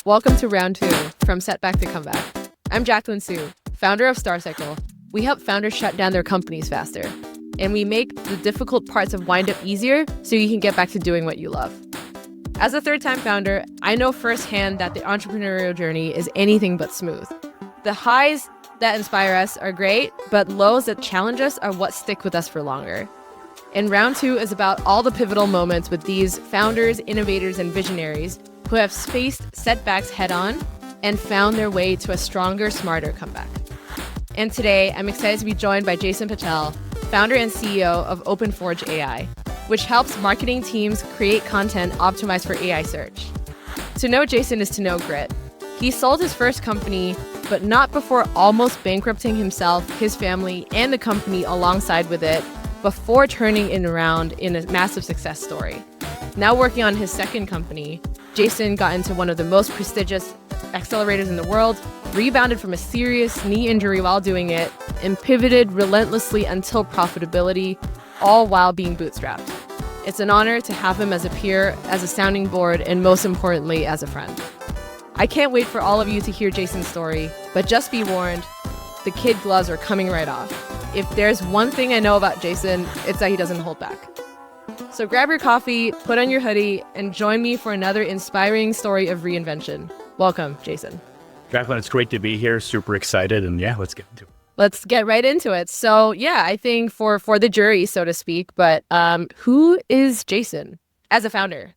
Welcome to round 2, from Setback to Comeback. I'm Jaclyn Siu, founder of Starcycle. We help founders shut down their companies faster, and we make the difficult parts of wind up easier so you can get back to doing what you love. As a third-time founder, I know firsthand that the entrepreneurial journey is anything but smooth. The highs that inspire us are great, but lows that challenge us are what stick with us for longer. And round 2 is about all the pivotal moments with these founders, innovators, and visionaries who have faced setbacks head-on and found their way to a stronger, smarter comeback. And today, I'm excited to be joined by Jason Patel, founder and CEO of OpenForge AI, which helps marketing teams create content optimized for AI search. To know Jason is to know grit. He sold his first company, but not before almost bankrupting himself, his family, and the company alongside with it, before turning it around in a massive success story. Now working on his second company, Jason got into one of the most prestigious accelerators in the world, rebounded from a serious knee injury while doing it, and pivoted relentlessly until profitability, all while being bootstrapped. It's an honor to have him as a peer, as a sounding board, and most importantly, as a friend. I can't wait for all of you to hear Jason's story, but just be warned, the kid gloves are coming right off. If there's one thing I know about Jason, it's that he doesn't hold back. So grab your coffee, put on your hoodie, and join me for another inspiring story of reinvention. Welcome, Jason. Jaclyn, it's great to be here. Super excited. And yeah, let's get into it. Let's get right into it. So yeah, I think for the jury, so to speak, but who is Jason as a founder?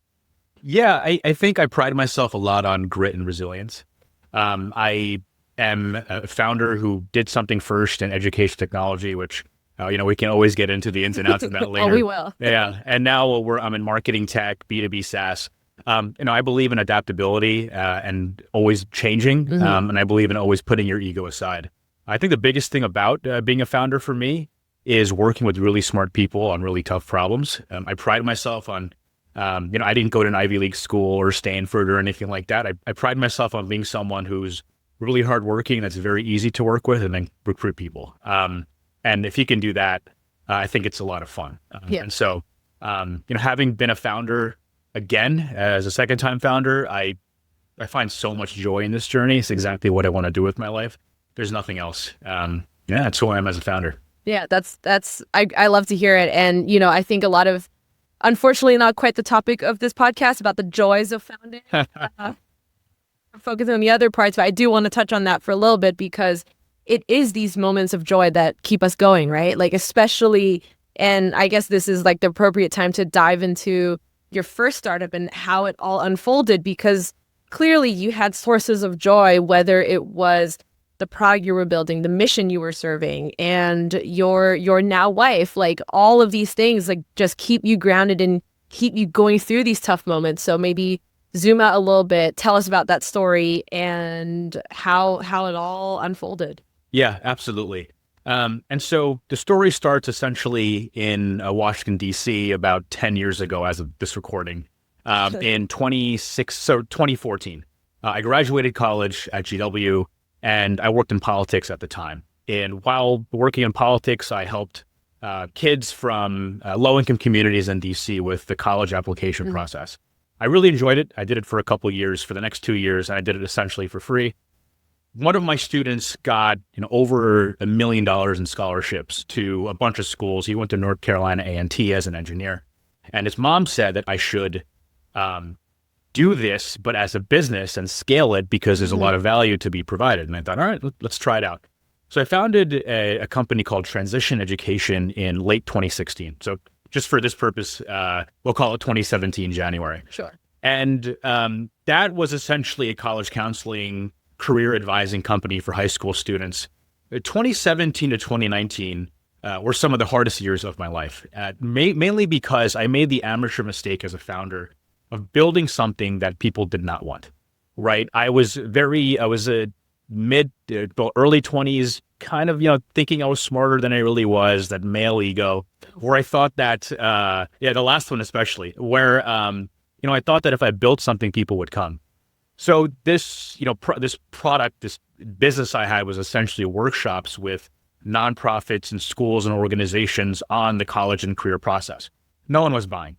Yeah, I think I pride myself a lot on grit and resilience. I am a founder who did something first in education technology, which, we can always get into the ins and outs of that later. Oh, we will. Yeah. And now I'm in marketing tech, B2B SaaS. I believe in adaptability and always changing. And I believe in always putting your ego aside. I think the biggest thing about being a founder for me is working with really smart people on really tough problems. I pride myself on, I didn't go to an Ivy League school or Stanford or anything like that. I pride myself on being someone who's really hardworking, that's very easy to work with, and then recruit people. And if you can do that, I think it's a lot of fun. And so, having been a founder again, as a second-time founder, I find so much joy in this journey. It's exactly what I want to do with my life. There's nothing else. That's who I am as a founder. Yeah, I love to hear it. And, I think a lot of, unfortunately, not quite the topic of this podcast about the joys of founding. Focus on the other parts, but I do want to touch on that for a little bit because it is these moments of joy that keep us going, right? Like especially, and I guess this is like the appropriate time to dive into your first startup and how it all unfolded, because clearly you had sources of joy, whether it was the product you were building, the mission you were serving, and your now wife, like all of these things like just keep you grounded and keep you going through these tough moments. So maybe zoom out a little bit, tell us about that story and how it all unfolded. Yeah, absolutely. And so the story starts essentially in Washington, D.C. about 10 years ago as of this recording, in 2014. I graduated college at GW and I worked in politics at the time. And while working in politics, I helped kids from low-income communities in D.C. with the college application process. I really enjoyed it. I did it for a couple of years, for the next 2 years, and I did it essentially for free. One of my students got over $1 million in scholarships to a bunch of schools. He went to North Carolina A&T as an engineer. And his mom said that I should do this, but as a business and scale it because there's a lot of value to be provided. And I thought, all right, let's try it out. So I founded a company called Transizion Education in late 2016. So just for this purpose, we'll call it 2017 January. Sure. And that was essentially a college counseling, career advising company for high school students. 2017 to 2019 were some of the hardest years of my life, mainly because I made the amateur mistake as a founder of building something that people did not want, right? I was a early 20s, kind of, thinking I was smarter than I really was, that male ego, where I thought that, the last one especially, where, I thought that if I built something, people would come. So this, this product, this business I had was essentially workshops with nonprofits and schools and organizations on the college and career process. No one was buying.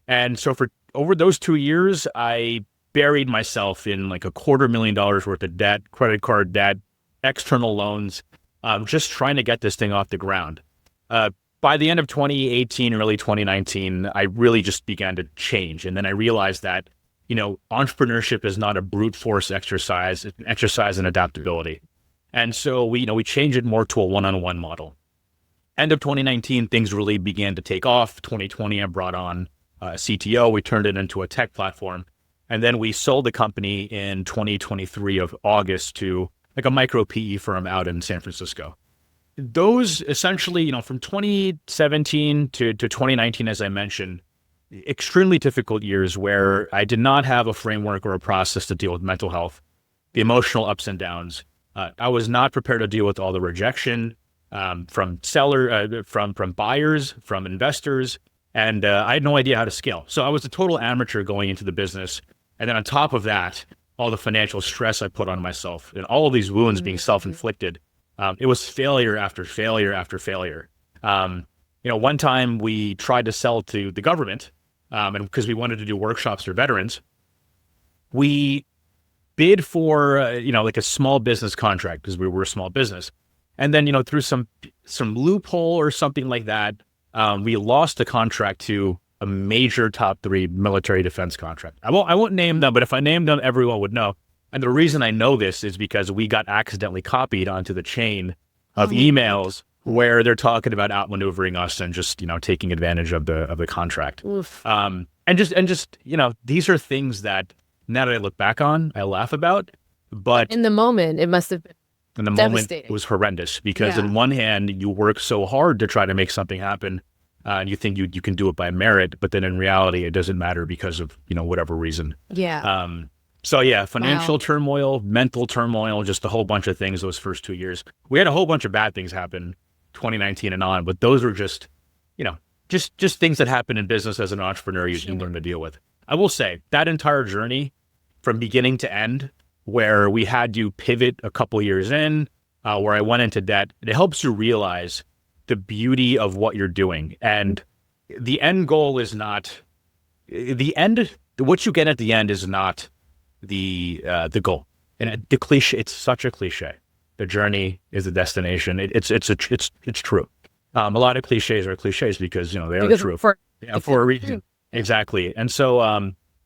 And so for over those 2 years, I buried myself in like $250,000 worth of debt, credit card debt, external loans, just trying to get this thing off the ground. By the end of 2018, early 2019, I really just began to change. And then I realized that, entrepreneurship is not a brute force exercise, it's an exercise in adaptability. And so we changed it more to a one-on-one model. End of 2019, things really began to take off. 2020, I brought on a CTO. We turned it into a tech platform. And then we sold the company in 2023 of August to like a micro PE firm out in San Francisco. Those essentially, from 2017 to 2019, as I mentioned, extremely difficult years where I did not have a framework or a process to deal with mental health, the emotional ups and downs. I was not prepared to deal with all the rejection from buyers, from investors, and I had no idea how to scale. So I was a total amateur going into the business. And then on top of that, all the financial stress I put on myself and all of these wounds being self-inflicted. It was failure after failure after failure. One time we tried to sell to the government, and because we wanted to do workshops for veterans, we bid for, like a small business contract because we were a small business. And then, through some loophole or something like that, we lost the contract to a major top 3 military defense contract. I won't name them, but if I name them, everyone would know. And the reason I know this is because we got accidentally copied onto the chain of emails where they're talking about outmaneuvering us and just, taking advantage of the contract. And just, these are things that now that I look back on, I laugh about, but in the moment, it must have been moment, it was horrendous because on one hand, you work so hard to try to make something happen and you think you can do it by merit, but then in reality, it doesn't matter because of, whatever reason. Yeah. So financial turmoil, mental turmoil, just a whole bunch of things those first 2 years. We had a whole bunch of bad things happen 2019 and on, but those were just, just things that happen in business as an entrepreneur you learn to deal with. I will say that entire journey from beginning to end, where we had to pivot a couple years in, where I went into debt, it helps you realize the beauty of what you're doing. And the end goal is not, what you get at the end is not the goal. And the cliche, it's such a cliche. The journey is the destination. It's true. A lot of cliches are cliches because they are true for a reason. Exactly. And so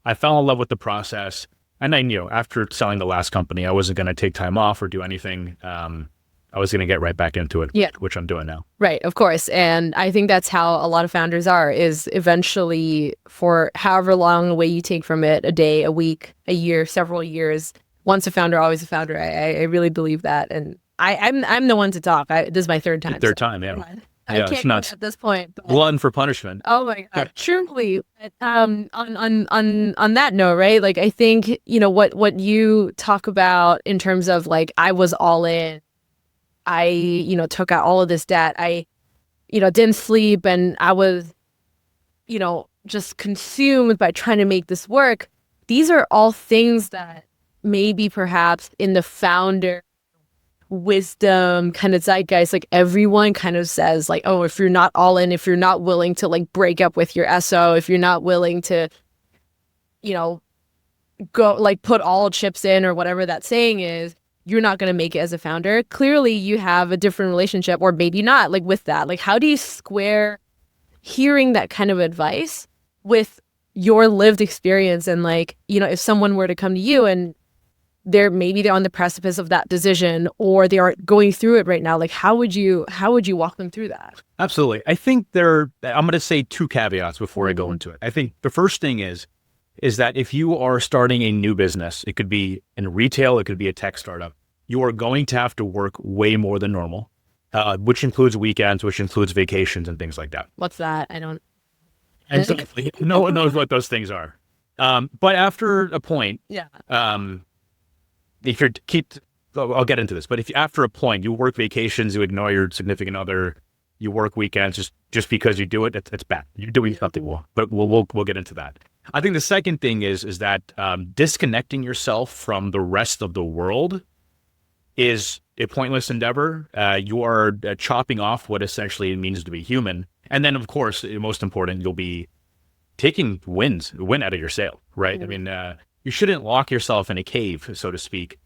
I fell in love with the process, and I knew after selling the last company, I wasn't going to take time off or do anything. I was going to get right back into it, which I'm doing now. Right, of course. And I think that's how a lot of founders are, is eventually for however long away you take from it, a day, a week, a year, several years, once a founder, always a founder. I really believe that. And I'm the one to talk. This is my third time. I can't it's nuts at this point. Glutton for punishment. Oh my God, truly. On that note, right? Like I think, what you talk about in terms of like, I was all in. I, took out all of this debt. I, didn't sleep and I was, just consumed by trying to make this work. These are all things that maybe perhaps in the founder wisdom kind of zeitgeist, like everyone kind of says like, oh, if you're not all in, if you're not willing to like break up with your SO, if you're not willing to, go like put all chips in or whatever that saying is, you're not going to make it as a founder. Clearly you have a different relationship, or maybe not, like with that. Like how do you square hearing that kind of advice with your lived experience? And like, if someone were to come to you and they're on the precipice of that decision, or they are going through it right now, like how would you walk them through that? Absolutely. I think I'm going to say 2 caveats before I go into it. I think the first thing is that if you are starting a new business, it could be in retail, it could be a tech startup, you are going to have to work way more than normal, which includes weekends, which includes vacations and things like that. What's that? I don't. Exactly. No one knows what those things are. But after a point, if you're I'll get into this, but if after a point you work vacations, you ignore your significant other, you work weekends just because you do it, it's bad. You're doing something wrong. But we'll get into that. I think the second thing is that disconnecting yourself from the rest of the world is a pointless endeavor. You are chopping off what essentially it means to be human. And then, of course, most important, you'll be taking win out of your sale, right? Mm-hmm. I mean, you shouldn't lock yourself in a cave, so to speak,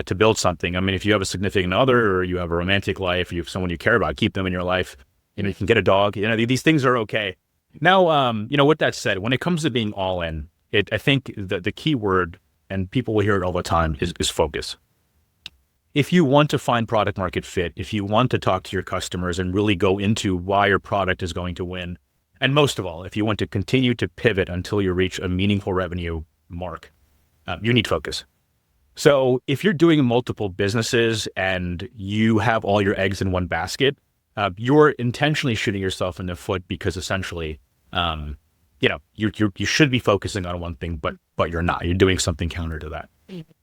to build something. I mean, if you have a significant other or you have a romantic life, or you have someone you care about, keep them in your life. You can get a dog. These things are okay. Now, with that said, when it comes to being all in, I think the key word, and people will hear it all the time, is focus. If you want to find product market fit, if you want to talk to your customers and really go into why your product is going to win, and most of all, if you want to continue to pivot until you reach a meaningful revenue mark, you need focus. So if you're doing multiple businesses and you have all your eggs in one basket, you're intentionally shooting yourself in the foot, because essentially, you should be focusing on one thing, but you're not. You're doing something counter to that.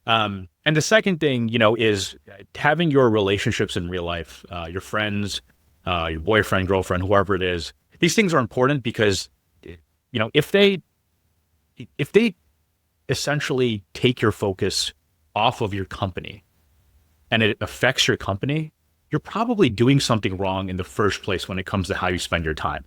And the second thing, is having your relationships in real life, your friends, your boyfriend, girlfriend, whoever it is. These things are important because, if they essentially take your focus off of your company and it affects your company, you're probably doing something wrong in the first place when it comes to how you spend your time,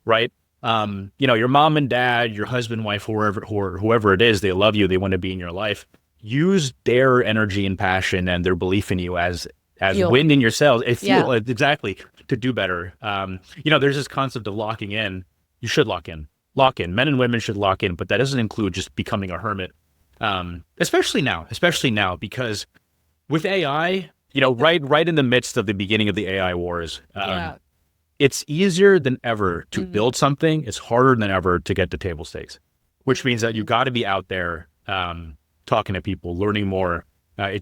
right? Your mom and dad, your husband, wife, whoever it is, they love you, they want to be in your life. Use their energy and passion and their belief in you as wind in your sails. Exactly, to do better. There's this concept of locking in. You should lock in. Men and women should lock in, but that doesn't include just becoming a hermit. Especially now, because with AI, right in the midst of the beginning of the AI wars, it's easier than ever to build something. It's harder than ever to get to table stakes, which means that you got to be out there, talking to people, learning more.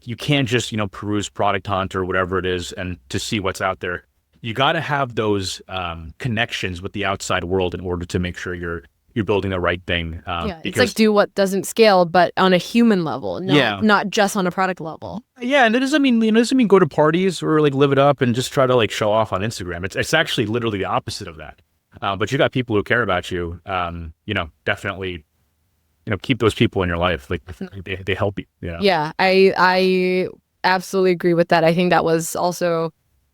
You can't just, peruse Product Hunt or whatever it is and to see what's out there. You got to have those connections with the outside world in order to make sure you're building the right thing. It's like do what doesn't scale, but on a human level, not just on a product level. Yeah, and it doesn't mean go to parties or like live it up and just try to like show off on Instagram. It's actually literally the opposite of that. But you got people who care about you. Definitely. Keep those people in your life. Like they help you. Yeah, I absolutely agree with that. I think that was also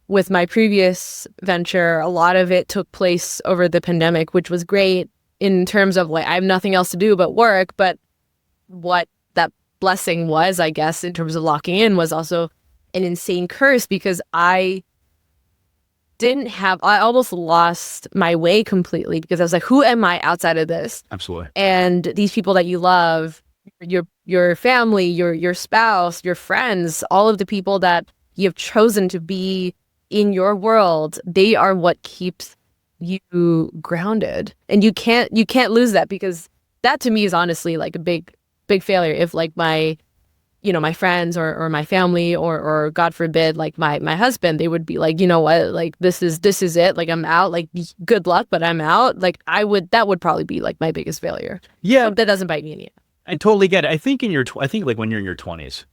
with my previous venture. A lot of it took place over the pandemic, which was great in terms of like I have nothing else to do but work. But what that blessing was, I guess, in terms of locking in, was also an insane curse, because I almost lost my way completely, because I was like, who am I outside of this? Absolutely. And these people that you love, your family, your spouse, your friends, all of the people that you have chosen to be in your world, they are what keeps you grounded. And you can't lose that, because that to me is honestly like a big failure. If like my friends or my family or God forbid, like my husband, they would be like, you know what, like this is it. Like I'm out, like good luck, but I'm out. Like that would probably be like my biggest failure. Yeah. But that doesn't bite me in the end. I totally get it. I think like when you're in your 20s,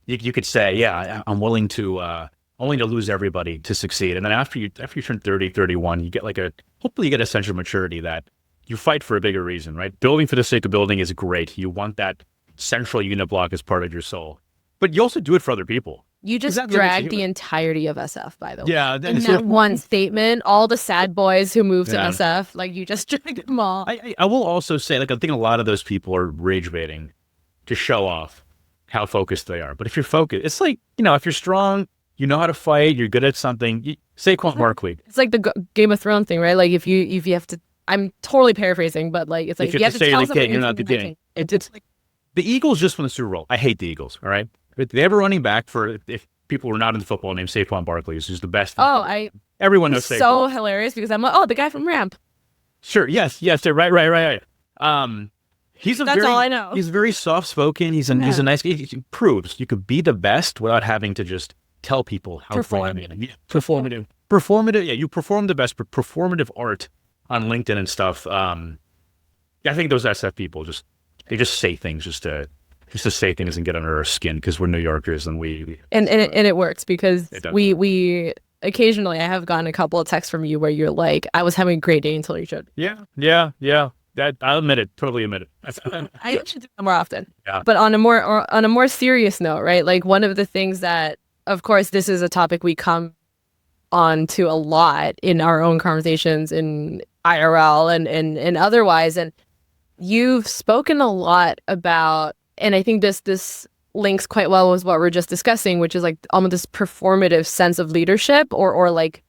you could say, yeah, I'm willing to lose everybody to succeed. And then after you turn 30, 31, you get hopefully you get a sense of maturity that you fight for a bigger reason, right? Building for the sake of building is great. You want that central unit block as part of your soul, but you also do it for other people. You just dragged the entirety of SF, by the way. Yeah. In that one statement, all the sad boys who moved to SF, like you just dragged them all. I will also say, like, I think a lot of those people are rage baiting to show off how focused they are. But if you're focused, it's like, if you're strong, you know how to fight, you're good at something. Saquon Barkley. It's like the Game of Thrones thing, right? Like if you have to, I'm totally parafrasing, but like it's like if you have to tell someone you're not the king. It's like the Eagles just won the Super Bowl. I hate the Eagles. All right, they have a running back for if people were not in football named Saquon Barkley, who's the best. Everyone knows Saquon. So hilarious because I'm like, the guy from Ramp. Sure. Yes. Right. That's all I know. He's very soft spoken. He's a nice guy. He proves you could be the best without having to just tell people how performative. Yeah, you perform the best, but performative art on LinkedIn and stuff. I think those SF people they just say things just to say things and get under our skin because we're New Yorkers and and it works because we occasionally I have gotten a couple of texts from you where you're like, I was having a great day until you showed. Yeah. That I'll admit it. Totally admit it. I should do that more often. Yeah. But on a more serious note, right? Like one of the things that, of course, this is a topic we come on to a lot in our own conversations in IRL and otherwise. And you've spoken a lot about And I think this links quite well with what we're just discussing, which is like almost this performative sense of leadership or like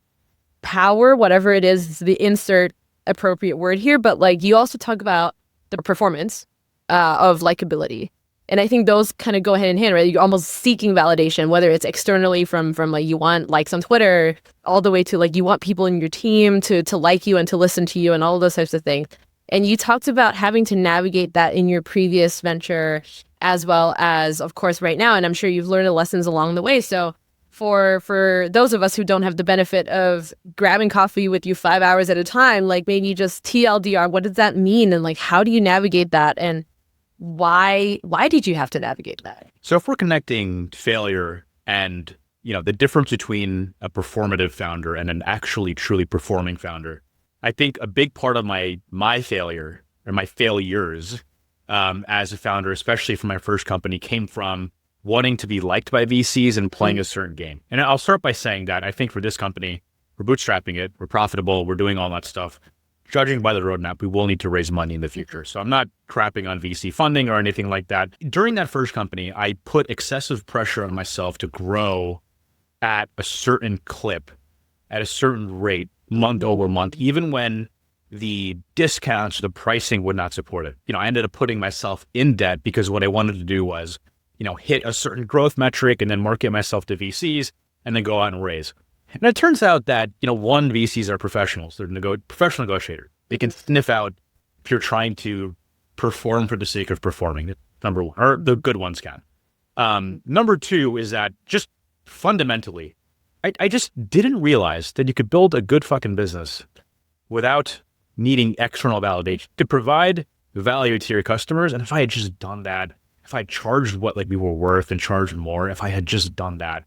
power, whatever it is the insert appropriate word here. But like you also talk about the performance of likability. And I think those kind of go hand in hand, right? You're almost seeking validation, whether it's externally from like you want likes on Twitter, all the way to like you want people in your team to like you and to listen to you and all of those types of things. And you talked about having to navigate that in your previous venture as well as, of course, right now. And I'm sure you've learned the lessons along the way. So for those of us who don't have the benefit of grabbing coffee with you 5 hours at a time, like maybe just TLDR, what does that mean? And like, how do you navigate that? And why did you have to navigate that? So if we're connecting failure and, the difference between a performative founder and an actually truly performing founder, I think a big part of my failure or my failures as a founder, especially for my first company, came from wanting to be liked by VCs and playing a certain game. And I'll start by saying that I think for this company, we're bootstrapping it, we're profitable, we're doing all that stuff. Judging by the roadmap, we will need to raise money in the future. So I'm not crapping on VC funding or anything like that. During that first company, I put excessive pressure on myself to grow at a certain clip, at a certain rate, month over month, even when the discounts, the pricing would not support it. I ended up putting myself in debt because what I wanted to do was, hit a certain growth metric and then market myself to VCs and then go out and raise. And it turns out that, one, VCs are professionals. They're professional negotiators. They can sniff out if you're trying to perform for the sake of performing, number one, or the good ones can. Number two is that just fundamentally, I just didn't realize that you could build a good fucking business without needing external validation to provide value to your customers. And if I had just done that, if I charged what like we were worth and charged more, if I had just done that,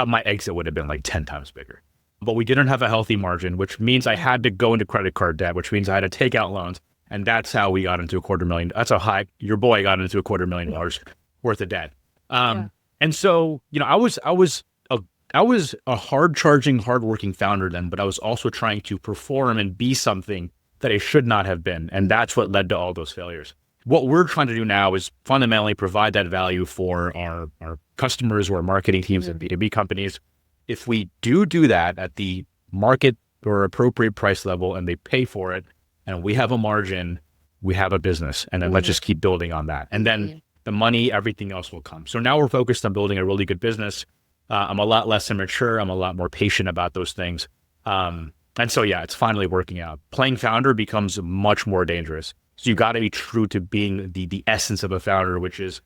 my exit would have been like 10 times bigger. But we didn't have a healthy margin, which means I had to go into credit card debt, which means I had to take out loans. And that's how we got into $250,000. That's how high your boy got into $250,000 worth of debt. And so, I was a hard-charging, hard-working founder then, but I was also trying to perform and be something that I should not have been. And that's what led to all those failures. What we're trying to do now is fundamentally provide that value for our customers or marketing teams and B2B companies. If we do that at the market or appropriate price level and they pay for it and we have a margin, we have a business. And then let's just keep building on that. And then the money, everything else will come. So now we're focused on building a really good business. I'm a lot less immature. I'm a lot more patient about those things. And so, it's finally working out. Playing founder becomes much more dangerous. So you got to be true to being the essence of a founder, which is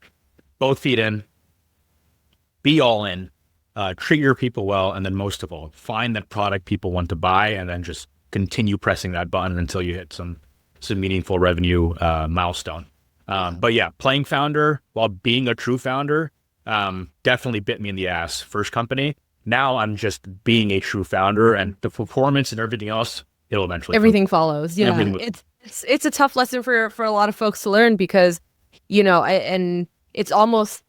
both feet in, be all in, treat your people well, and then most of all, find that product people want to buy, and then just continue pressing that button until you hit some meaningful revenue milestone. But playing founder while being a true founder definitely bit me in the ass. First company. Now I'm just being a true founder, and the performance and everything else, it'll eventually everything follows. It's a tough lesson for a lot of folks to learn because, and it's almost,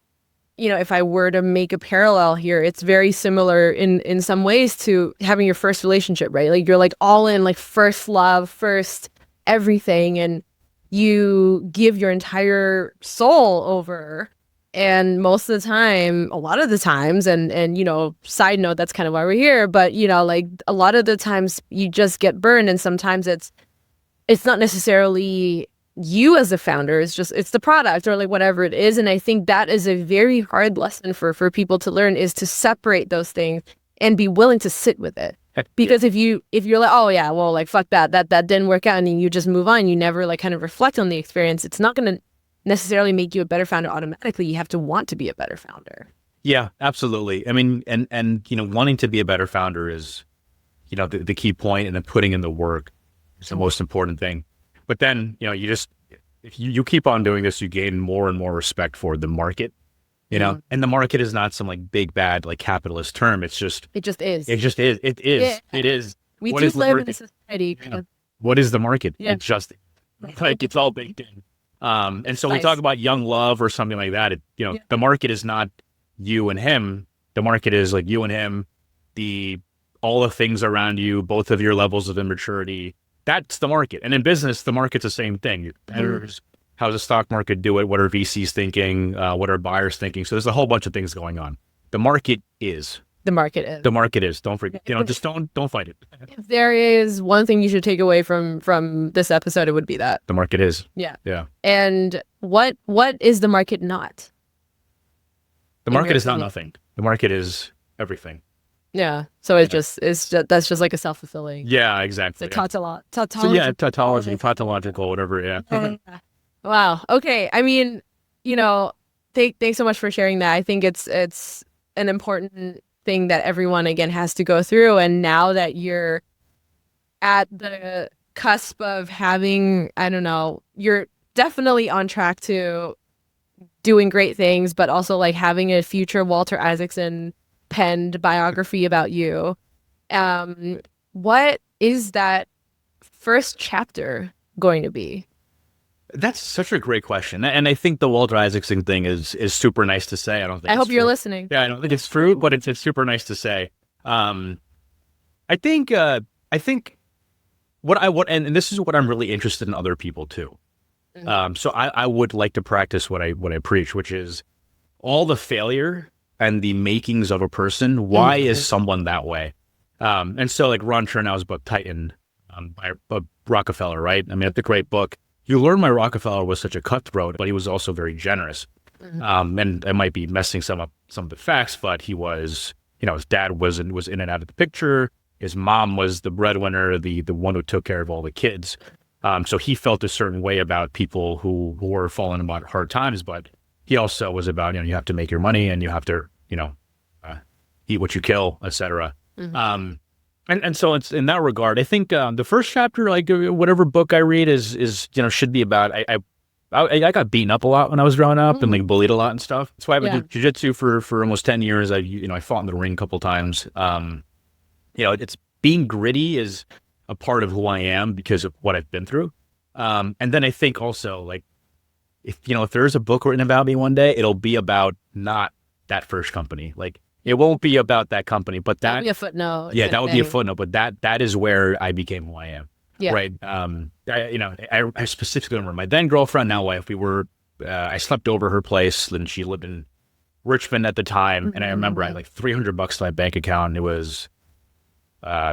if I were to make a parallel here, it's very similar in some ways to having your first relationship, right? Like you're like all in, like first love, first everything, and you give your entire soul over. And most of the time, a lot of the times, and side note, that's kind of why we're here, but like a lot of the times you just get burned, and sometimes it's not necessarily you as a founder, it's the product or like whatever it is. And I think that is a very hard lesson for people to learn, is to separate those things and be willing to sit with it. Because if you're like, oh yeah, well, like fuck that didn't work out, and then you just move on, you never like kind of reflect on the experience, it's not going to necessarily make you a better founder automatically. You have to want to be a better founder. Yeah, absolutely. I mean, and wanting to be a better founder is, the key point, and then putting in the work is the most important thing. But then, if you keep on doing this, you gain more and more respect for the market, and the market is not some like big, bad, like capitalist term. It just is. It is. We do live in a society. What is the market? Yeah. It's just like, it's all baked in. And so we talk about young love or something like that. The market is not you and him. The market is like you and him, all the things around you, both of your levels of immaturity. That's the market. And in business, the market's the same thing. Your competitors How's the stock market do it? What are VCs thinking? What are buyers thinking? So there's a whole bunch of things going on. The market is. The market is. The market is. Don't forget. Just don't fight it. If there is one thing you should take away from this episode, it would be that. The market is. Yeah. Yeah. And what is the market not? The market is not nothing. The market is everything. Yeah. So that's just like a self-fulfilling. Yeah, exactly. It's tautological. So yeah, tautological, whatever. Yeah. Wow. Okay. I mean, thanks so much for sharing that. I think it's an important thing that everyone again has to go through. And now that you're at the cusp of having, I don't know, you're definitely on track to doing great things, but also like having a future Walter Isaacson penned biography about you. What is that first chapter going to be? That's such a great question. And I think the Walter Isaacson thing is super nice to say. I hope you're listening. Yeah, I don't think it's true, but it's super nice to say. I think and this is what I'm really interested in other people too. So I would like to practice what I preach, which is all the failure and the makings of a person. Why is someone that way? And so like Ron Chernow's book Titan by Rockefeller, right? I mean, it's a great book. You learn why Rockefeller was such a cutthroat, but he was also very generous. And I might be messing some of the facts, but he was, his dad was in and out of the picture. His mom was the breadwinner, the one who took care of all the kids. So he felt a certain way about people who were falling about hard times, but he also was about, you have to make your money and you have to, eat what you kill, etc. And so it's in that regard, I think the first chapter, like whatever book I read is should be about, I got beaten up a lot when I was growing up and like bullied a lot and stuff. That's why I've been doing jiu-jitsu for almost 10 years. I fought in the ring a couple times. It's being gritty is a part of who I am because of what I've been through. And then I think also like, if there's a book written about me one day, it'll be about not that first company. Like it won't be about that company, but that'll be a footnote. Yeah, that would be a footnote, but that is where I became who I am. Yeah. Right. I specifically remember my then girlfriend, now wife, I slept over her place and she lived in Richmond at the time. And I remember I had like $300 to my bank account. And it was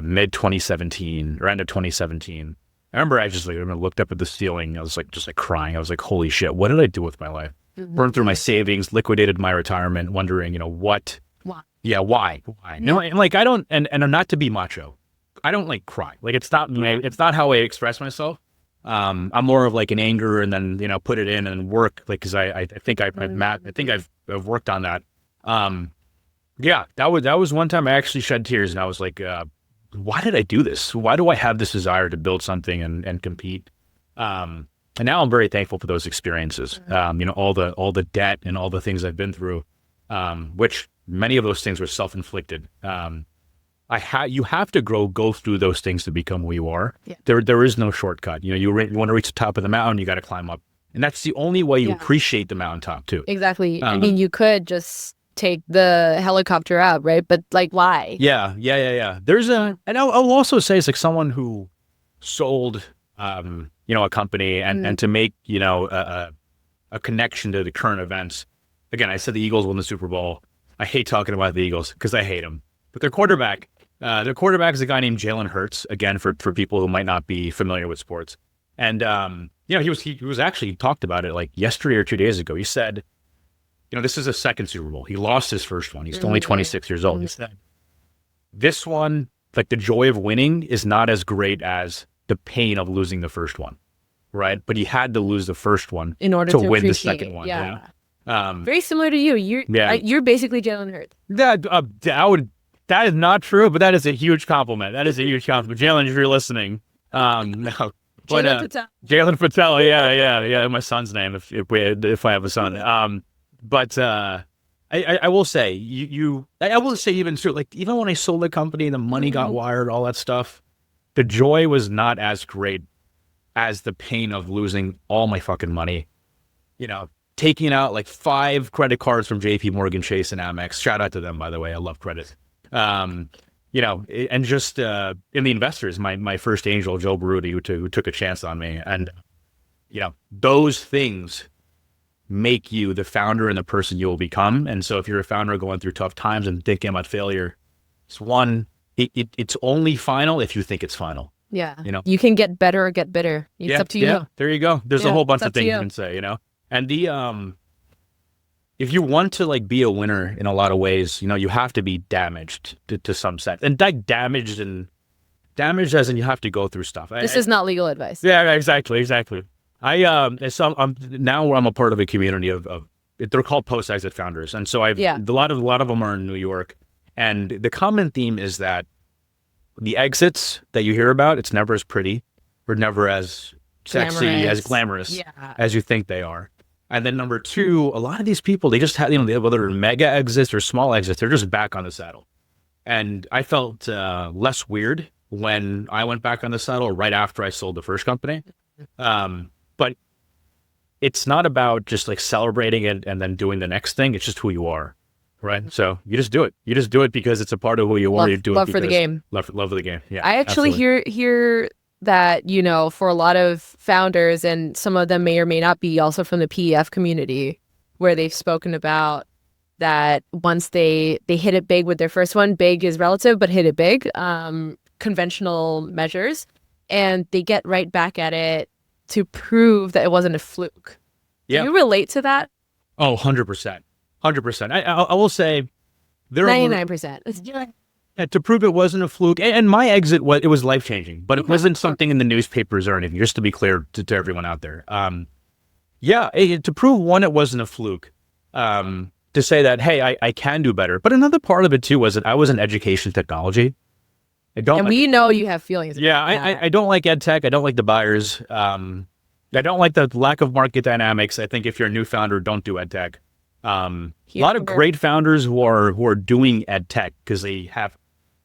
mid 2017 or end of 2017. I remember I just looked up at the ceiling. I was like, just crying. I was like, holy shit, what did I do with my life? Burned through my savings, liquidated my retirement, wondering, what? Why? Yeah, why? No, and like I don't, and not to be macho, I don't like cry. Like it's not how I express myself. I'm more of like an anger, and then put it in and work. Like because I think I've worked on that. Yeah, that was one time I actually shed tears, and I was like, why did I do this? Why do I have this desire to build something and compete? And now I'm very thankful for those experiences. All the debt and all the things I've been through, which many of those things were self-inflicted. You have to go through those things to become who you are. Yeah. There is no shortcut. You want to reach the top of the mountain, you got to climb up, and that's the only way you appreciate the mountaintop too. Exactly. I mean, you could just take the helicopter out, right? But like, why? Yeah. And I'll also say it's like someone who sold, a company and to make, a connection to the current events. Again, I said the Eagles won the Super Bowl. I hate talking about the Eagles because I hate them. But their quarterback is a guy named Jalen Hurts. Again, for people who might not be familiar with sports, and he was actually talked about it like yesterday or 2 days ago. He said, this is his second Super Bowl. He lost his first one. He's only 26 years old. He said, this one, like the joy of winning, is not as great as the pain of losing the first one, right? But he had to lose the first one in order to win the second one. Yeah. Very similar to you. You're basically Jalen Hurts. That is not true, but that is a huge compliment. Jalen, if you're listening, no. Jaclyn Patel. Yeah. My son's name, if I have a son. But I will say I will say even true. Like even when I sold the company, the money got wired, all that stuff. The joy was not as great as the pain of losing all my fucking money. Taking out like 5 credit cards from JP Morgan Chase and Amex. Shout out to them, by the way. I love credit. And just in the investors, my first angel, Joe Baruti, who took a chance on me. And those things make you the founder and the person you will become. And so if you're a founder going through tough times and thinking about failure, it's only final if you think it's final. Yeah. You can get better or get bitter. It's up to you. Yeah, there you go. There's a whole bunch of things you can say, and if you want to like be a winner in a lot of ways, you have to be damaged to some sense, and damaged as in you have to go through stuff. This is not legal advice. Yeah, exactly. I'm a part of a community of they're called post-exit founders, and so a lot of them are in New York, and the common theme is that the exits that you hear about, it's never as pretty or never as sexy, as glamorous as you think they are. And then number two, a lot of these people, they just have, whether they're mega exits or small exits, they're just back on the saddle. And I felt less weird when I went back on the saddle right after I sold the first company. But it's not about just like celebrating it and then doing the next thing. It's just who you are, right? So you just do it. You just do it because it's a part of who you are. You do it love for the game. Love for the game. Yeah. I actually hear that, for a lot of founders, and some of them may or may not be also from the PEF community, where they've spoken about that once they hit it big with their first one, big is relative, but hit it big, conventional measures, and they get right back at it to prove that it wasn't a fluke. Do you relate to that? Oh, 100%. 100%. I will say there 99%. To prove it wasn't a fluke. And my exit, it was life-changing, but it wasn't something in the newspapers or anything, just to be clear to everyone out there. To prove, one, it wasn't a fluke, to say that, hey, I can do better. But another part of it, too, was that I was in education technology. We know you have feelings. Yeah, I don't like ed tech. I don't like the buyers. I don't like the lack of market dynamics. I think if you're a new founder, don't do ed tech. A lot of great founders who are doing ed tech because they have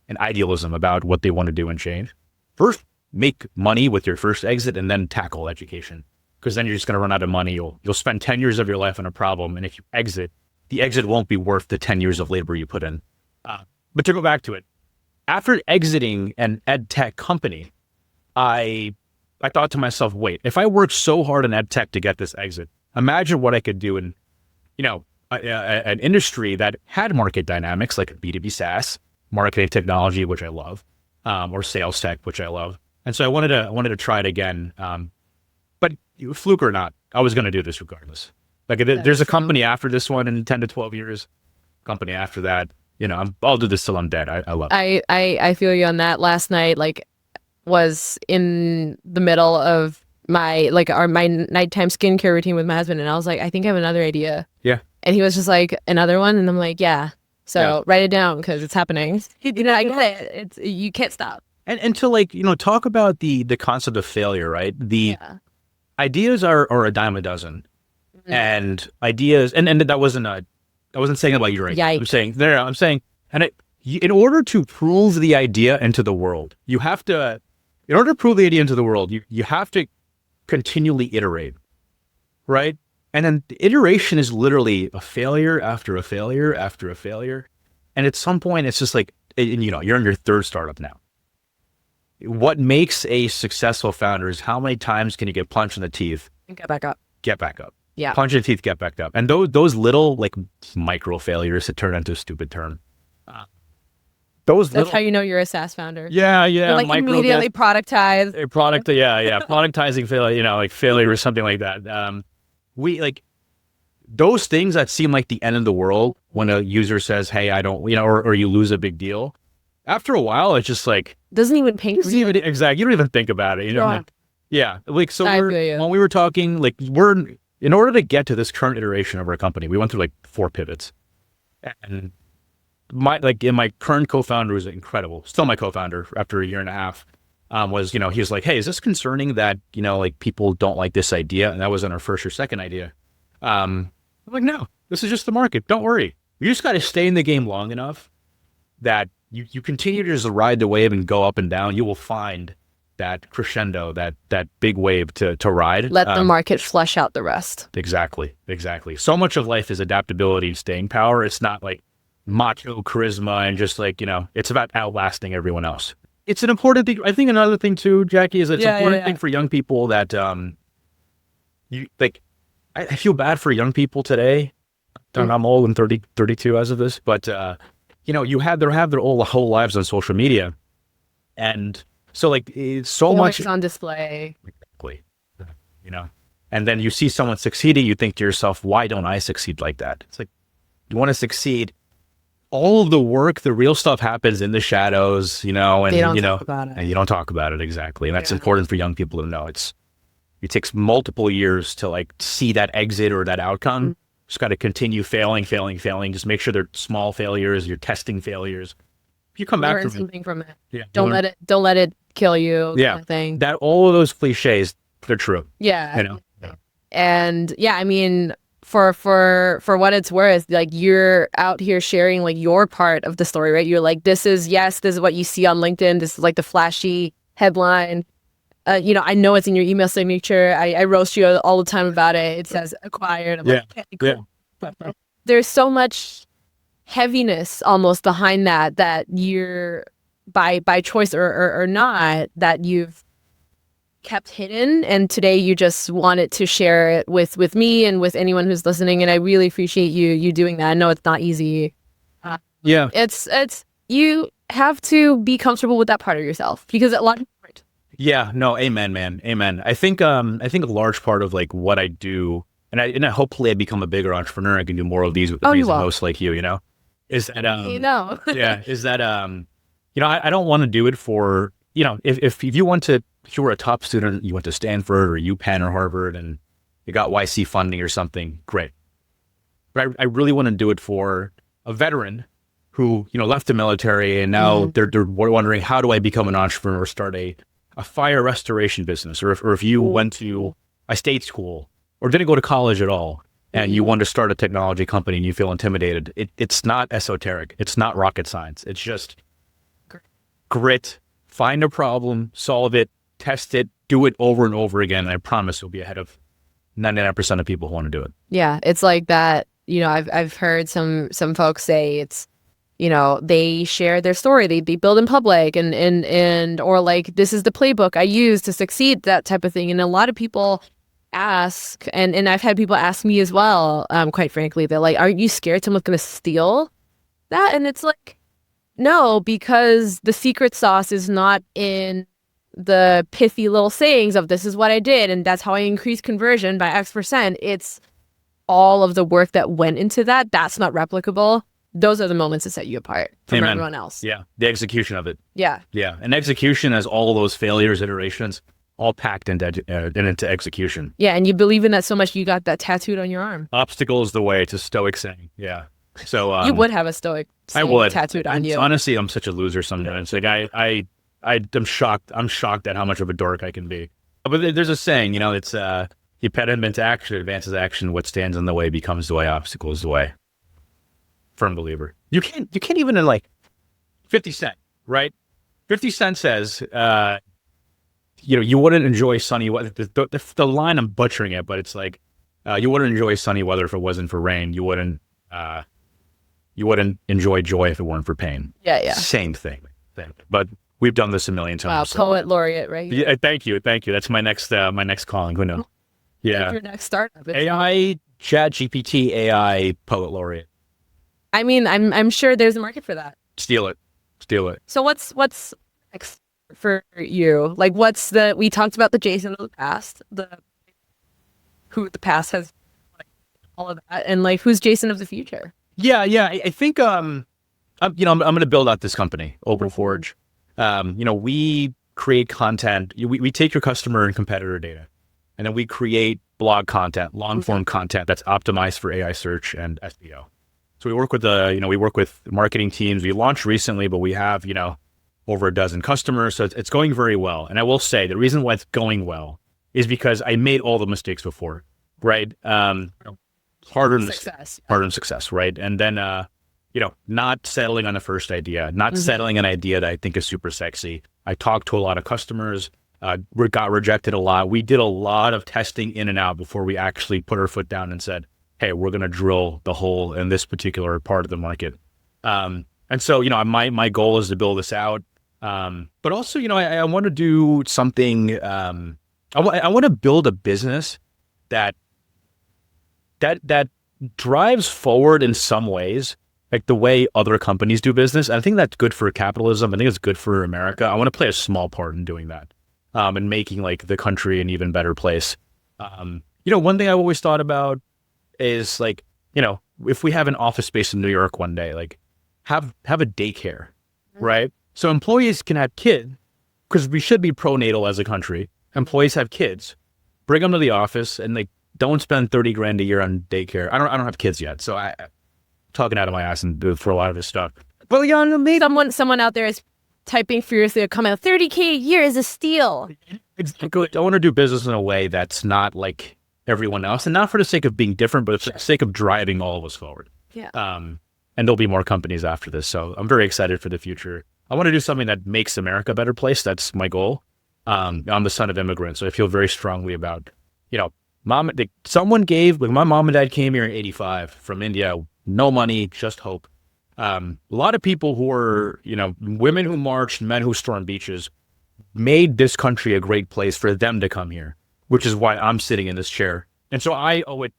an idealism about what they want to do and change. First, make money with your first exit, and then tackle education, because then you're just going to run out of money. You'll spend 10 years of your life on a problem, and if you exit, the exit won't be worth the 10 years of labor you put in. But to go back to it, after exiting an ed tech company, I thought to myself, wait, if I worked so hard in ed tech to get this exit, imagine what I could do in, an industry that had market dynamics like B2B SaaS, marketing technology, which I love, or sales tech, which I love. And so I wanted to try it again. But fluke or not, I was going to do this regardless. Like there's a company after this one in 10 to 12 years, company after that. I'll do this till I'm dead. I love it. I feel you on that. Last night, was in the middle of my nighttime skincare routine with my husband, and I was like, I think I have another idea. Yeah. And he was just like, another one? And I'm like, yeah. So write it down because it's happening. I get it. You can't stop. And to talk about the concept of failure, right? The ideas are a dime a dozen. Mm-hmm. And ideas, and that wasn't I wasn't saying about your idea. I'm saying, in order to prove the idea into the world, you have to continually iterate, right? And then the iteration is literally a failure after a failure after a failure. And at some point, it's just like, you're in your third startup now. What makes a successful founder is how many times can you get punched in the teeth and get back up. Get back up. Yeah. Punch in the teeth, get back up. And those little micro failures that turn into a stupid term. That's how you know you're a SaaS founder. Yeah. You're immediately productize. Productizing failure, failure or something like that. Those things that seem like the end of the world when a user says, hey, I don't, or you lose a big deal. After a while, it's just doesn't even paint. Exactly. You don't even think about it. When we were talking, in order to get to this current iteration of our company, we went through 4 pivots. And my current co-founder was incredible. Still my co-founder after a year and a half. He was like, hey, is this concerning that, people don't like this idea? And that was on our first or second idea. I'm like, no, this is just the market. Don't worry. You just got to stay in the game long enough that you continue to just ride the wave and go up and down. You will find that crescendo, that big wave to ride. Let the market flush out the rest. Exactly. So much of life is adaptability and staying power. It's not macho charisma and just it's about outlasting everyone else. It's an important thing. I think another thing too, Jackie, is it's an important thing for young people that you like, I feel bad for young people today. I'm old and 32 as of this, but you have their whole lives on social media, and so like it's so much on display. Exactly, and then you see someone succeeding, you think to yourself, why don't I succeed like that? It's like, you want to succeed. All of the work, the real stuff happens in the shadows, and they don't talk about it. And you don't talk about it, exactly, and that's important for young people to know. It takes multiple years to like see that exit or that outcome. Just got to continue failing. Just make sure they're small failures. You're testing failures. You come back Learn from something from it. Yeah. Don't let it kill you. Yeah. Kind of thing. That all of those cliches, they're true. Yeah. And yeah, I mean, for what it's worth, like you're out here sharing like your part of the story, right? You're like, this is what you see on LinkedIn. This is like the flashy headline. I know it's in your email signature. I roast you all the time about it. It says acquired. I'm like, okay, cool. Yeah. There's so much heaviness almost behind that you're by choice or not, that you've kept hidden, and today you just wanted to share it with me and with anyone who's listening, and I really appreciate you doing that. I know it's not easy. It's you have to be comfortable with that part of yourself, because a lot of Yeah, no, amen, man. Amen. I think a large part of like what I do, and I hopefully I become a bigger entrepreneur, I can do more of these with hosts like you, is that is that I don't want to do it for, if you were a top student, you went to Stanford or UPenn or Harvard and you got YC funding or something, great. But I really want to do it for a veteran who, left the military and now they're wondering, how do I become an entrepreneur or start a fire restoration business, or if you went to a state school or didn't go to college at all and you want to start a technology company and you feel intimidated. It's not esoteric. It's not rocket science. It's just grit, find a problem, solve it, test it, do it over and over again. And I promise you'll be ahead of 99% of people who want to do it. Yeah. It's like that. I've heard some folks say it's, they share their story, they build in public and or like, this is the playbook I use to succeed, that type of thing. And a lot of people ask, and I've had people ask me as well, quite frankly, they're like, aren't you scared someone's going to steal that? And it's like, no, because the secret sauce is not in the pithy little sayings of this is what I did and that's how I increased conversion by X%. It's all of the work that went into that. That's not replicable. Those are the moments that set you apart from everyone else. Yeah. The execution of it. Yeah. Yeah. And execution has all those failures, iterations, all packed into execution. Yeah. And you believe in that so much, you got that tattooed on your arm. Obstacle is the way, to Stoic saying. Yeah. So you would have a Stoic saying tattooed on you. Honestly, I'm such a loser sometimes. Like I'm shocked. I'm shocked at how much of a dork I can be. But there's a saying, it's impediment to action advances action. What stands in the way becomes the way. Obstacle is the way. Firm believer. You can't even in like 50 Cent, right? 50 Cent says, you wouldn't enjoy sunny weather. The line, I'm butchering it, but it's like, you wouldn't enjoy sunny weather if it wasn't for rain. You wouldn't enjoy joy if it weren't for pain. Yeah. Same thing. But we've done this a million times. Wow, poet laureate, right? Yeah, thank you. That's my next calling. Who knows? Yeah. Your next startup. AI, ChatGPT, AI, poet laureate. I mean, I'm sure there's a market for that. Steal it. So what's next for you? Like, we talked about the Jason of the past, who the past has, like, all of that, and like, who's Jason of the future? Yeah. I think I'm going to build out this company, OpenForge. We create content. We take your customer and competitor data, and then we create blog content, long form content that's optimized for AI search and SEO. So we work with marketing teams. We launched recently, but we have, over a dozen customers. So it's going very well. And I will say the reason why it's going well is because I made all the mistakes before, right? Harder than success, right? And then, not settling on the first idea, not settling an idea that I think is super sexy. I talked to a lot of customers, got rejected a lot. We did a lot of testing in and out before we actually put our foot down and said, hey, we're going to drill the hole in this particular part of the market. And so, my goal is to build this out. But also, I want to do something, I want to build a business that drives forward in some ways, like the way other companies do business. I think that's good for capitalism. I think it's good for America. I want to play a small part in doing that, and making like the country an even better place. One thing I've always thought about is like, if we have an office space in New York one day, like have a daycare, right? So employees can have kids, because we should be pronatal as a country. Employees have kids, bring them to the office, and like don't spend $30,000 a year on daycare. I don't have kids yet, so I'm talking out of my ass and for a lot of this stuff. But maybe someone out there is typing furiously a comment. $30K a year is a steal. Exactly. I want to do business in a way that's not like everyone else, and not for the sake of being different, but for the sake of driving all of us forward. Yeah. And there'll be more companies after this, so I'm very excited for the future. I want to do something that makes America a better place. That's my goal. I'm the son of immigrants, so I feel very strongly about, my mom and dad came here in 85 from India, no money, just hope. A lot of people who were, women who marched, men who stormed beaches, made this country a great place for them to come here, which is why I'm sitting in this chair. And so I owe it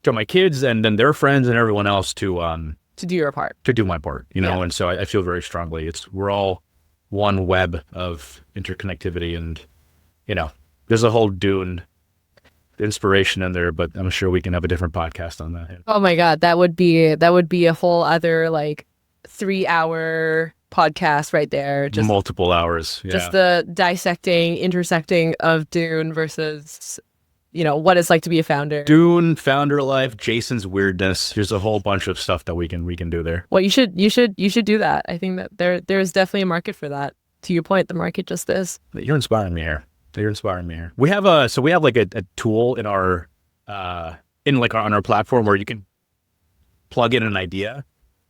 to my kids and then their friends and everyone else to do your part, to do my part, And so I feel very strongly we're all one web of interconnectivity, and, there's a whole Dune inspiration in there, but I'm sure we can have a different podcast on that. Oh my God, that would be a whole other like 3-hour podcast right there. Just multiple hours. Yeah. Just the intersecting of Dune versus, what it's like to be a founder. Dune, founder life, Jason's weirdness. There's a whole bunch of stuff that we can do there. Well, you should do that. I think that there's definitely a market for that. To your point, the market just is. You're inspiring me here. We have a tool in our on our platform where you can plug in an idea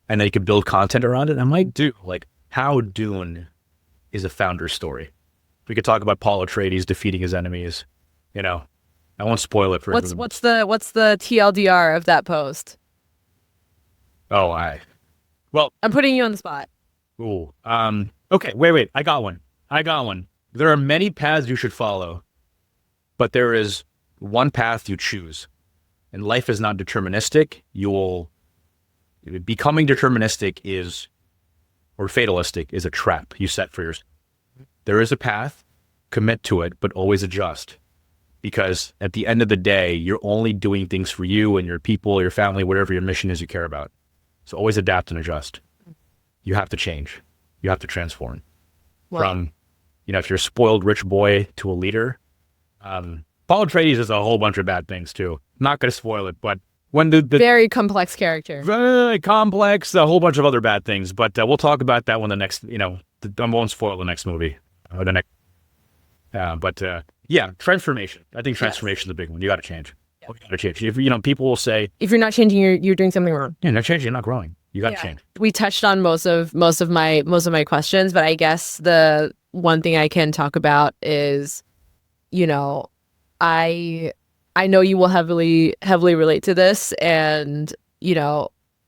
and then you can build content around it. I might do like how Dune is a founder story. We could talk about Paul Atreides defeating his enemies. I won't spoil it for everyone. What's the TLDR of that post? Oh, I'm putting you on the spot. Ooh. Okay, wait. I got one. There are many paths you should follow, but there is one path you choose. And life is not deterministic. Becoming deterministic or fatalistic is a trap you set for yourself. There is a path, commit to it, but always adjust. Because at the end of the day, you're only doing things for you and your people, your family, whatever your mission is you care about. So always adapt and adjust. You have to change. You have to transform. Wow. From, if you're a spoiled rich boy to a leader. Paul Atreides is a whole bunch of bad things too. Not going to spoil it, but when the very complex character. Very complex, a whole bunch of other bad things. But we'll talk about that when the next, I won't spoil the next movie. Or the next. Transformation. I think transformation is a big one. You got to change. You got to change. If people will say, if you're not changing, you're doing something wrong. Yeah, not changing, you're not growing. You got to change. We touched on most of my questions, but I guess the one thing I can talk about is, I know you will heavily relate to this, and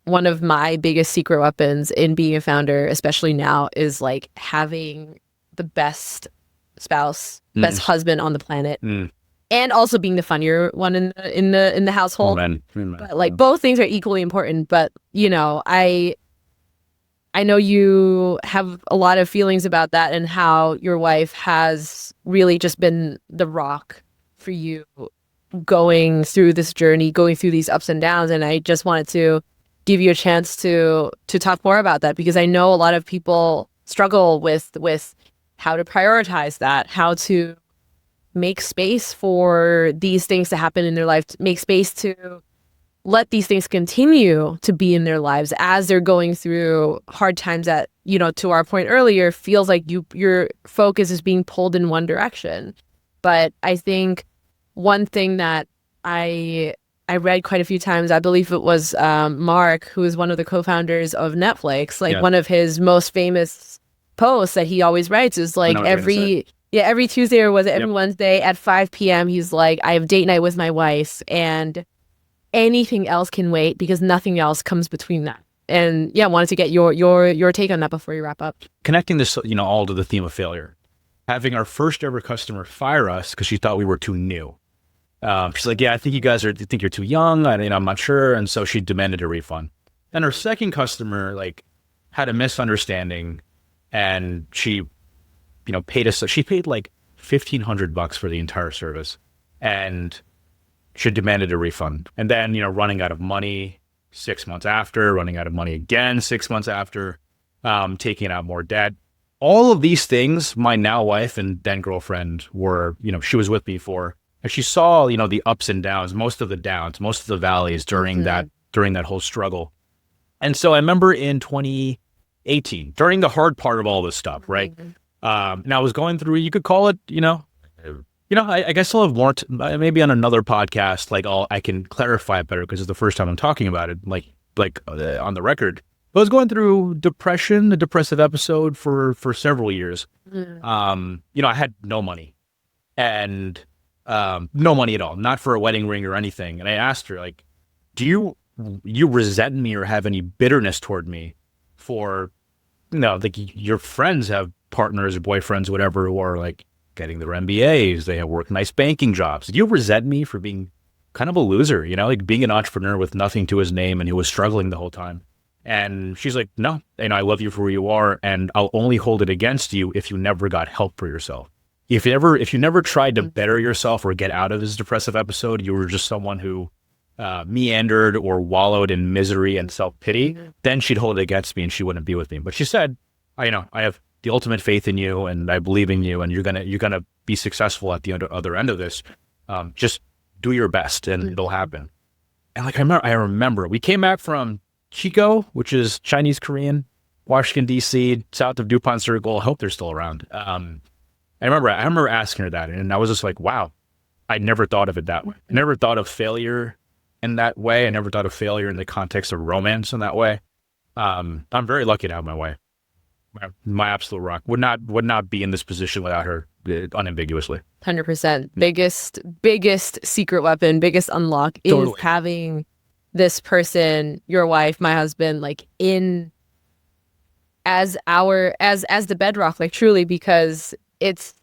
one of my biggest secret weapons in being a founder, especially now, is like having the best spouse, best husband on the planet, and also being the funnier one in the household. Amen. But like both things are equally important. But I know you have a lot of feelings about that, and how your wife has really just been the rock for you going through this journey, going through these ups and downs. And I just wanted to give you a chance to talk more about that, because I know a lot of people struggle with how to prioritize that, how to make space for these things to happen in their life, to make space to let these things continue to be in their lives as they're going through hard times that, to our point earlier, feels like your focus is being pulled in one direction. But I think one thing that I read quite a few times, I believe it was Mark, who is one of the co-founders of Netflix, one of his most famous posts that he always writes is like every Tuesday or was it every Wednesday at 5 p.m. he's like, I have date night with my wife, and anything else can wait because nothing else comes between that. And I wanted to get your take on that before you wrap up. Connecting this, all to the theme of failure. Having our first ever customer fire us because she thought we were too new. She's like, yeah, I think think you're too young. I'm not sure. And so she demanded a refund. And her second customer, like, had a misunderstanding, and she, paid us. She paid like $1,500 for the entire service, and she demanded a refund. And then, running out of money 6 months after, running out of money again 6 months after, taking out more debt. All of these things, my now wife and then girlfriend were, she was with me for. And she saw, the ups and downs, most of the downs, most of the valleys during that whole struggle. And so I remember in 2018, during the hard part of all this stuff, right? And I was going through, you could call it, I guess I'll have more, maybe on another podcast, like I can clarify it better because it's the first time I'm talking about it, on the record. I was going through depression, a depressive episode for several years. I had no money, and no money at all, not for a wedding ring or anything. And I asked her, like, do you resent me or have any bitterness toward me for, like, your friends have partners or boyfriends, whatever, who are like getting their MBAs, they have worked nice banking jobs. Do you resent me for being kind of a loser, like being an entrepreneur with nothing to his name and who was struggling the whole time? And she's like, no, I love you for who you are, and I'll only hold it against you if you never got help for yourself. If you never tried to better yourself or get out of this depressive episode, you were just someone who meandered or wallowed in misery and self-pity, then she'd hold it against me and she wouldn't be with me. But she said, I have the ultimate faith in you, and I believe in you, and you're gonna be successful at the other end of this. Just do your best, and it'll happen. And like I remember, we came back from Chico, which is Chinese Korean, Washington D.C., south of DuPont Circle. I hope they're still around. I remember asking her that, and I was just like, wow, I never thought of it that way. I never thought of failure in that way. I never thought of failure in the context of romance in that way. I'm very lucky to have my wife. My absolute rock. Would not be in this position without her, unambiguously. 100%. Biggest secret weapon, biggest unlock is having this person, your wife, my husband, like as the bedrock, like truly, because it's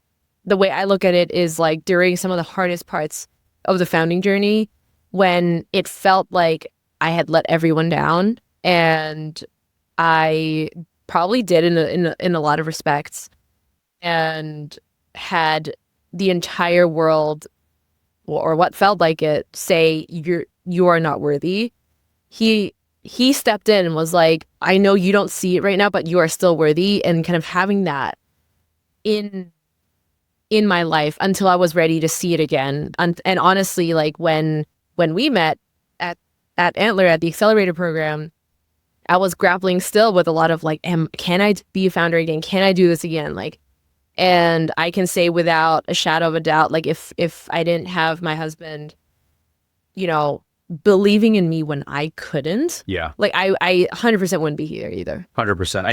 the way I look at it is like during some of the hardest parts of the founding journey, when it felt like I had let everyone down, and I probably did in a lot of respects, and had the entire world, or what felt like it, say you are not worthy. He stepped in and was like, I know you don't see it right now, but you are still worthy, and kind of having that in my life until I was ready to see it again. And honestly, like when we met at Antler at the accelerator program, I was grappling still with a lot of like, can I be a founder again? Can I do this again? Like, and I can say without a shadow of a doubt, like if I didn't have my husband, believing in me when I couldn't, like I 100% wouldn't be here either. 100%.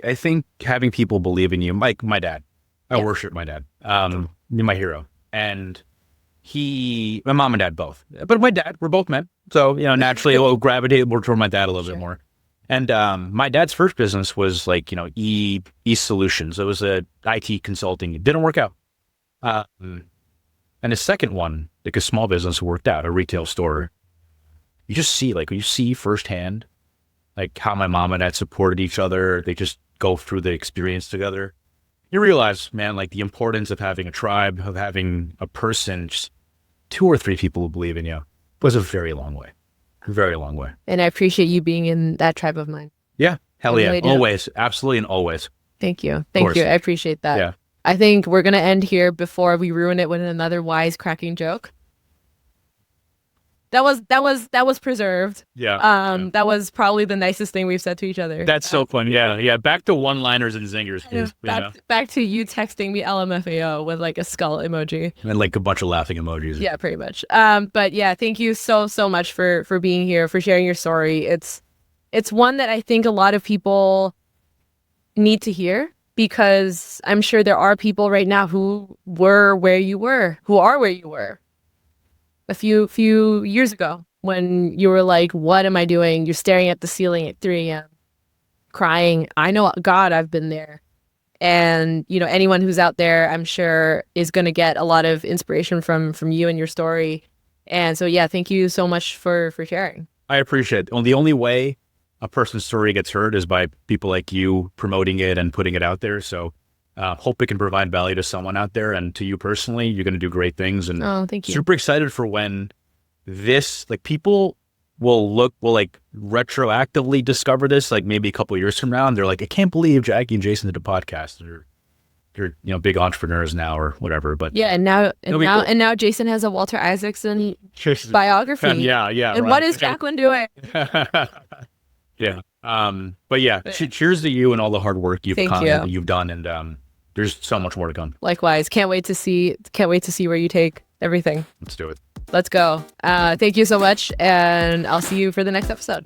I think having people believe in you, like my dad, I worship my dad, my hero, and my mom and dad both, but my dad, we're both men, so naturally we'll gravitate more toward my dad a little bit more. And my dad's first business was like, e-solutions. It was a IT consulting. It didn't work out. And his second one, like a small business, worked out, a retail store. You just see, like, you see firsthand, like how my mom and dad supported each other. They just go through the experience together. You realize, man, like the importance of having a tribe, of having a person, just 2 or 3 people who believe in you, goes a very long way. Very long way. And I appreciate you being in that tribe of mine. Yeah. Hell yeah. Always. Absolutely. And always. Thank you. Thank you. I appreciate that. Yeah. I think we're going to end here before we ruin it with another wisecracking joke. That was preserved. Yeah. That was probably the nicest thing we've said to each other. That's so fun. Yeah. Back to one-liners and zingers. Back to you texting me LMFAO with like a skull emoji. And like a bunch of laughing emojis. Yeah, pretty much. But yeah, thank you so much for being here, for sharing your story. It's one that I think a lot of people need to hear, because I'm sure there are people right now who are where you were a few years ago, when you were like, what am I doing? You're staring at the ceiling at 3 a.m. crying. I know, God, I've been there. And, anyone who's out there, I'm sure, is going to get a lot of inspiration from you and your story. And so, yeah, thank you so much for sharing. I appreciate it. Well, the only way a person's story gets heard is by people like you promoting it and putting it out there. So hope it can provide value to someone out there, and to you personally. You're going to do great things, and Thank you. Super excited for when this, like, people will like retroactively discover this, like maybe a couple of years from now, and they're like, I can't believe Jackie and Jason did a podcast. You're big entrepreneurs now or whatever. But yeah, and now Jason has a Walter Isaacson biography. Yeah. And right. What is Jaclyn doing? Yeah. But yeah, cheers to you and all the hard work you've done, and there's so much more to come. Likewise. Can't wait to see where you take everything. Let's do it. Let's go. Thank you so much, and I'll see you for the next episode.